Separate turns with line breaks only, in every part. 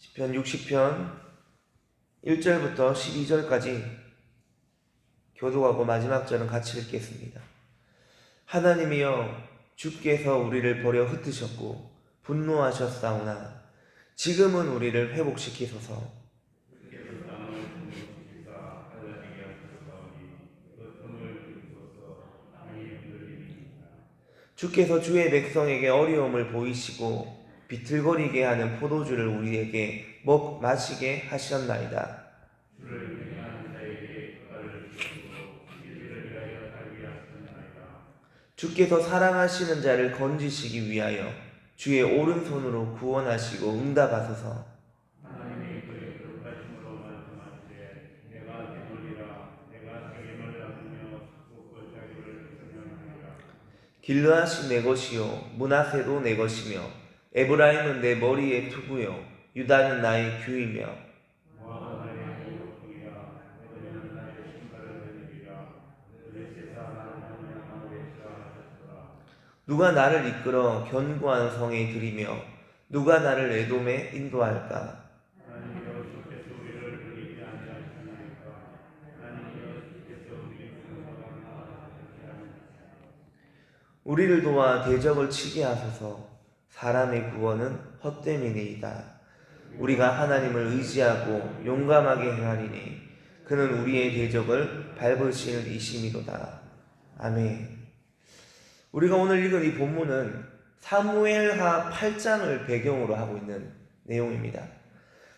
시편 60편 1절부터 12절까지 교독하고 마지막 절은 같이 읽겠습니다. 하나님이여, 주께서 우리를 버려 흩으셨고 분노하셨사오나 지금은 우리를 회복시키소서. 주께서 주의 백성에게 어려움을 보이시고 비틀거리게 하는 포도주를 우리에게 마시게 하셨나이다. 주께서 사랑하시는 자를 건지시기 위하여 주의 오른손으로 구원하시고 응답하소서. 길르앗이 내 것이요 므낫세도 내 것이며 에브라임은 내 머리의 투구요 유다는 나의 규이며 누가 나를 이끌어 견고한 성에 들이며 누가 나를 에돔에 인도할까? 우리를 도와 대적을 치게 하소서. 사람의 구원은 헛됨이니이다. 우리가 하나님을 의지하고 용감하게 행하리니 그는 우리의 대적을 밟으실 이심이로다. 아멘. 우리가 오늘 읽은 이 본문은 사무엘하 8장을 배경으로 하고 있는 내용입니다.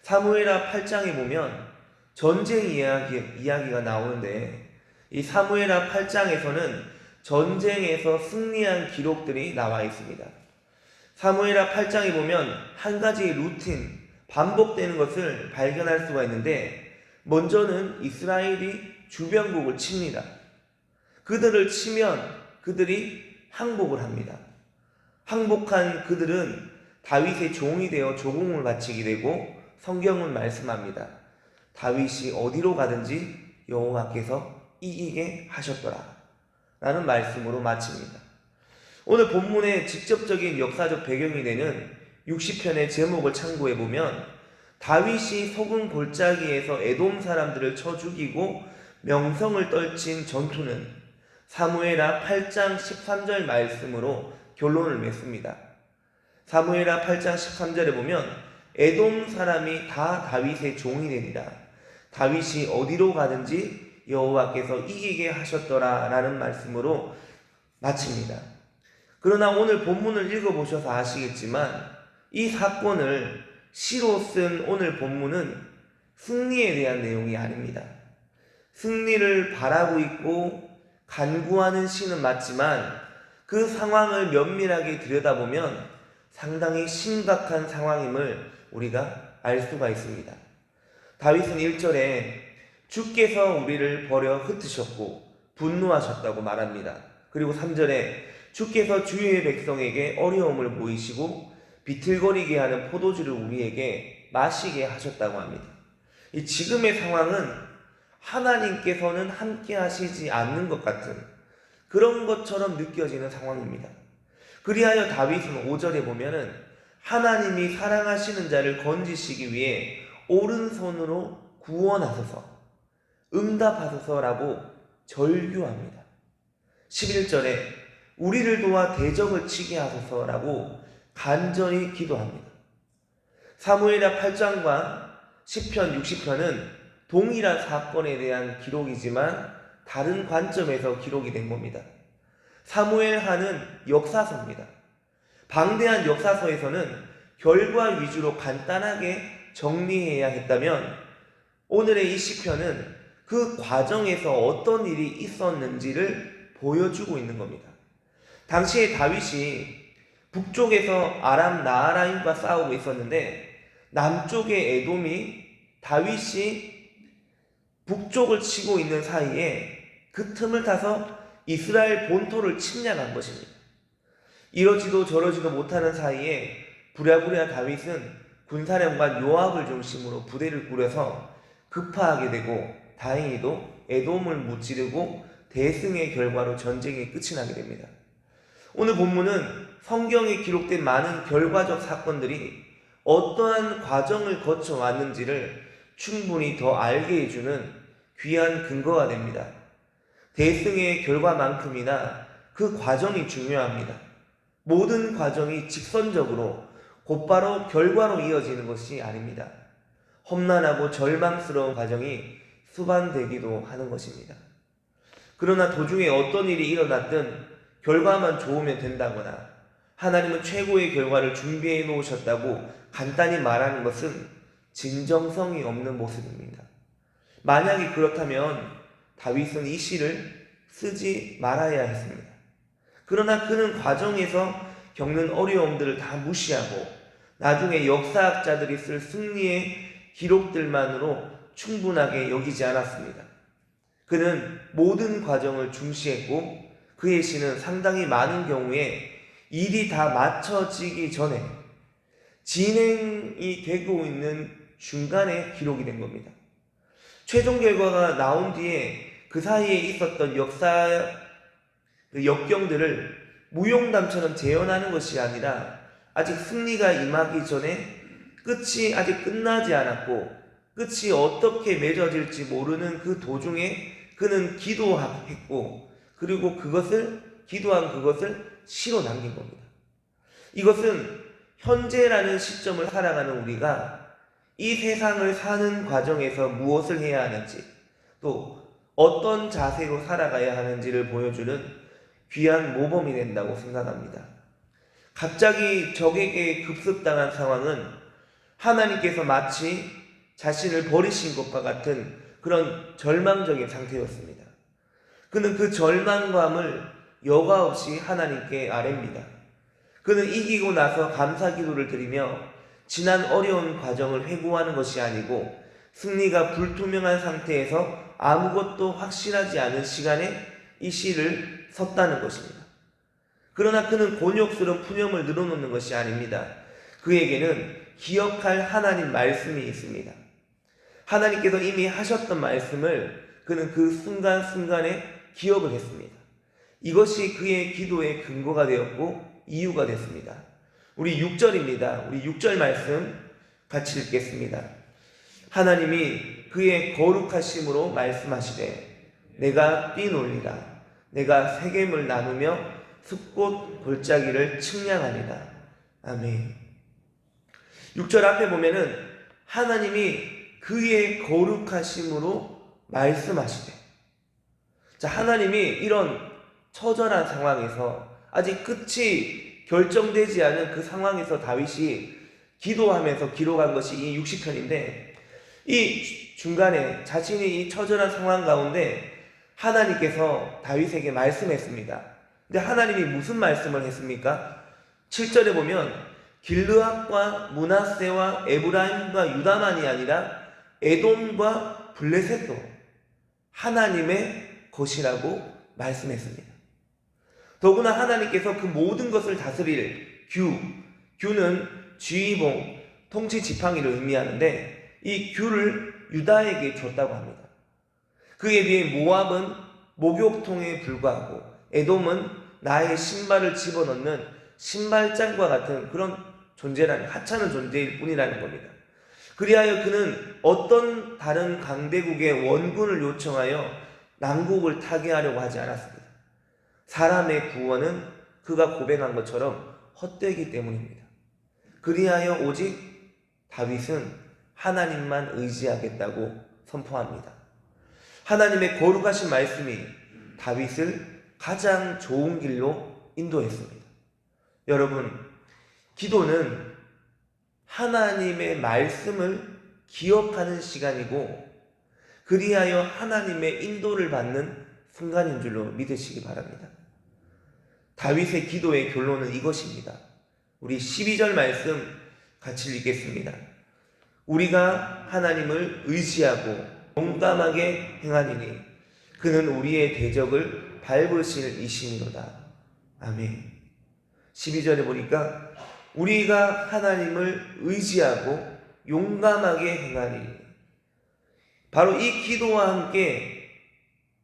사무엘하 8장에 보면 전쟁 이야기가 나오는데, 이 사무엘하 8장에서는 전쟁에서 승리한 기록들이 나와 있습니다. 사무엘하 8장에 보면 한 가지 루틴, 반복되는 것을 발견할 수가 있는데, 먼저는 이스라엘이 주변국을 칩니다. 그들을 치면 그들이 항복을 합니다. 항복한 그들은 다윗의 종이 되어 조공을 바치게 되고, 성경은 말씀합니다. 다윗이 어디로 가든지 여호와께서 이기게 하셨더라 라는 말씀으로 마칩니다. 오늘 본문의 직접적인 역사적 배경이 되는 60편의 제목을 참고해 보면 다윗이 소금 골짜기에서 에돔 사람들을 쳐 죽이고 명성을 떨친 전투는 사무엘하 8장 13절 말씀으로 결론을 맺습니다. 사무엘하 8장 13절에 보면 에돔 사람이 다 다윗의 종이 되니라. 다윗이 어디로 가든지 여호와께서 이기게 하셨더라 라는 말씀으로 마칩니다. 그러나 오늘 본문을 읽어보셔서 아시겠지만 이 사건을 시로 쓴 오늘 본문은 승리에 대한 내용이 아닙니다. 승리를 바라고 있고 간구하는 시는 맞지만 그 상황을 면밀하게 들여다보면 상당히 심각한 상황임을 우리가 알 수가 있습니다. 다윗은 1절에 주께서 우리를 버려 흩으셨고 분노하셨다고 말합니다. 그리고 3절에 주께서 주의 백성에게 어려움을 보이시고 비틀거리게 하는 포도주를 우리에게 마시게 하셨다고 합니다. 이 지금의 상황은 하나님께서는 함께 하시지 않는 것 같은 그런 것처럼 느껴지는 상황입니다. 그리하여 다윗은 5절에 보면은 하나님이 사랑하시는 자를 건지시기 위해 오른손으로 구원하소서, 응답하소서라고 절규합니다. 11절에 우리를 도와 대적을 치게 하소서라고 간절히 기도합니다. 사무엘하 8장과 시편 60편은 동일한 사건에 대한 기록이지만 다른 관점에서 기록이 된 겁니다. 사무엘하는 역사서입니다. 방대한 역사서에서는 결과 위주로 간단하게 정리해야 했다면 오늘의 이 시편은 그 과정에서 어떤 일이 있었는지를 보여주고 있는 겁니다. 당시에 다윗이 북쪽에서 아람 나하라임과 싸우고 있었는데 남쪽의 에돔이 다윗이 북쪽을 치고 있는 사이에 그 틈을 타서 이스라엘 본토를 침략한 것입니다. 이러지도 저러지도 못하는 사이에 부랴부랴 다윗은 군사령관 요압을 중심으로 부대를 꾸려서 급파하게 되고 다행히도 에돔을 무찌르고 대승의 결과로 전쟁이 끝이 나게 됩니다. 오늘 본문은 성경에 기록된 많은 결과적 사건들이 어떠한 과정을 거쳐 왔는지를 충분히 더 알게 해주는 귀한 근거가 됩니다. 대승의 결과만큼이나 그 과정이 중요합니다. 모든 과정이 직선적으로 곧바로 결과로 이어지는 것이 아닙니다. 험난하고 절망스러운 과정이 수반되기도 하는 것입니다. 그러나 도중에 어떤 일이 일어났든 결과만 좋으면 된다거나 하나님은 최고의 결과를 준비해 놓으셨다고 간단히 말하는 것은 진정성이 없는 모습입니다. 만약에 그렇다면 다윗은 이 시를 쓰지 말아야 했습니다. 그러나 그는 과정에서 겪는 어려움들을 다 무시하고 나중에 역사학자들이 쓸 승리의 기록들만으로 충분하게 여기지 않았습니다. 그는 모든 과정을 중시했고 그의 시는 상당히 많은 경우에 일이 다 맞춰지기 전에 진행이 되고 있는 중간에 기록이 된 겁니다. 최종 결과가 나온 뒤에 그 사이에 있었던 역경들을 무용담처럼 재현하는 것이 아니라 아직 승리가 임하기 전에 끝이 아직 끝나지 않았고 끝이 어떻게 맺어질지 모르는 그 도중에 그는 기도했고 그리고 기도한 그것을 시로 남긴 겁니다. 이것은 현재라는 시점을 살아가는 우리가 이 세상을 사는 과정에서 무엇을 해야 하는지 또 어떤 자세로 살아가야 하는지를 보여주는 귀한 모범이 된다고 생각합니다. 갑자기 적에게 급습당한 상황은 하나님께서 마치 자신을 버리신 것과 같은 그런 절망적인 상태였습니다. 그는 그 절망감을 여과 없이 하나님께 아뢰입니다. 그는 이기고 나서 감사 기도를 드리며 지난 어려운 과정을 회고하는 것이 아니고 승리가 불투명한 상태에서 아무것도 확실하지 않은 시간에 이 시를 썼다는 것입니다. 그러나 그는 곤욕스러운 푸념을 늘어놓는 것이 아닙니다. 그에게는 기억할 하나님 말씀이 있습니다. 하나님께서 이미 하셨던 말씀을 그는 그 순간순간에 기억을 했습니다. 이것이 그의 기도의 근거가 되었고 이유가 됐습니다. 우리 6절입니다. 우리 6절 말씀 같이 읽겠습니다. 하나님이 그의 거룩하심으로 말씀하시되 내가 뛰놀리라 내가 세겜을 나누며 숲꽃 골짜기를 측량하리라. 아멘. 6절 앞에 보면은 하나님이 그의 거룩하심으로 말씀하시되, 자, 하나님이 이런 처절한 상황에서 아직 끝이 결정되지 않은 그 상황에서 다윗이 기도하면서 기록한 것이 이 60편인데 이 중간에 자신이 이 처절한 상황 가운데 하나님께서 다윗에게 말씀했습니다. 근데 하나님이 무슨 말씀을 했습니까? 7절에 보면 길르앗과 므낫세와 에브라임과 유다만이 아니라 에돔과 블레셋도 하나님의 것이라고 말씀했습니다. 더구나 하나님께서 그 모든 것을 다스릴 규는 지휘봉, 통치 지팡이를 의미하는데 이 규를 유다에게 줬다고 합니다. 그에 비해 모압은 목욕통에 불과하고 에돔은 나의 신발을 집어넣는 신발장과 같은 그런 존재라는 하찮은 존재일 뿐이라는 겁니다. 그리하여 그는 어떤 다른 강대국의 원군을 요청하여 남국을 타개하려고 하지 않았습니다. 사람의 구원은 그가 고백한 것처럼 헛되기 때문입니다. 그리하여 오직 다윗은 하나님만 의지하겠다고 선포합니다. 하나님의 거룩하신 말씀이 다윗을 가장 좋은 길로 인도했습니다. 여러분, 기도는 하나님의 말씀을 기억하는 시간이고 그리하여 하나님의 인도를 받는 순간인 줄로 믿으시기 바랍니다. 다윗의 기도의 결론은 이것입니다. 우리 12절 말씀 같이 읽겠습니다. 우리가 하나님을 의지하고 용감하게 행하니니 그는 우리의 대적을 밟으실 이심이로다. 아멘. 12절에 보니까 우리가 하나님을 의지하고 용감하게 행하니, 바로 이 기도와 함께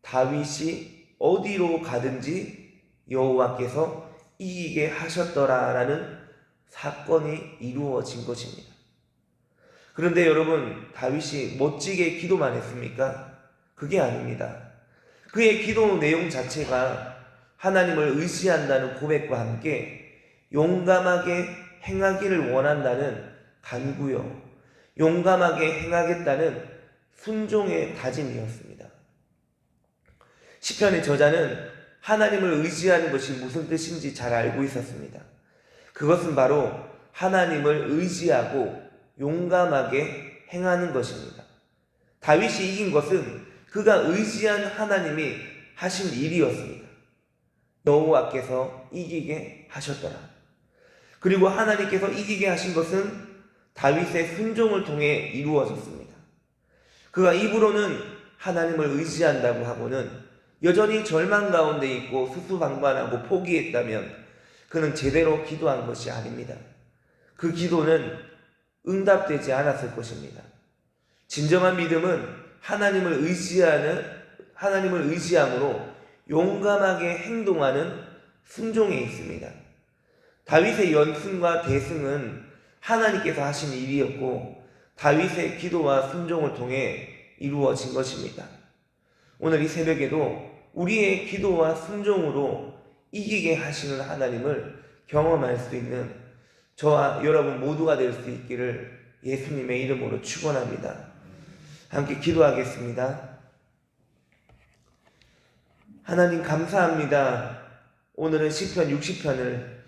다윗이 어디로 가든지 여호와께서 이기게 하셨더라라는 사건이 이루어진 것입니다. 그런데 여러분, 다윗이 멋지게 기도만 했습니까? 그게 아닙니다. 그의 기도 내용 자체가 하나님을 의지한다는 고백과 함께 용감하게 행하기를 원한다는 간구요, 용감하게 행하겠다는 순종의 다짐이었습니다. 시편의 저자는 하나님을 의지하는 것이 무슨 뜻인지 잘 알고 있었습니다. 그것은 바로 하나님을 의지하고 용감하게 행하는 것입니다. 다윗이 이긴 것은 그가 의지한 하나님이 하신 일이었습니다. 여호와께서 이기게 하셨더라. 그리고 하나님께서 이기게 하신 것은 다윗의 순종을 통해 이루어졌습니다. 그가 입으로는 하나님을 의지한다고 하고는 여전히 절망 가운데 있고 수수방관하고 포기했다면 그는 제대로 기도한 것이 아닙니다. 그 기도는 응답되지 않았을 것입니다. 진정한 믿음은 하나님을 의지함으로 용감하게 행동하는 순종에 있습니다. 다윗의 연승과 대승은 하나님께서 하신 일이었고 다윗의 기도와 순종을 통해 이루어진 것입니다. 오늘 이 새벽에도 우리의 기도와 순종으로 이기게 하시는 하나님을 경험할 수 있는 저와 여러분 모두가 될 수 있기를 예수님의 이름으로 축원합니다. 함께 기도하겠습니다. 하나님 감사합니다. 오늘은 시편 60편을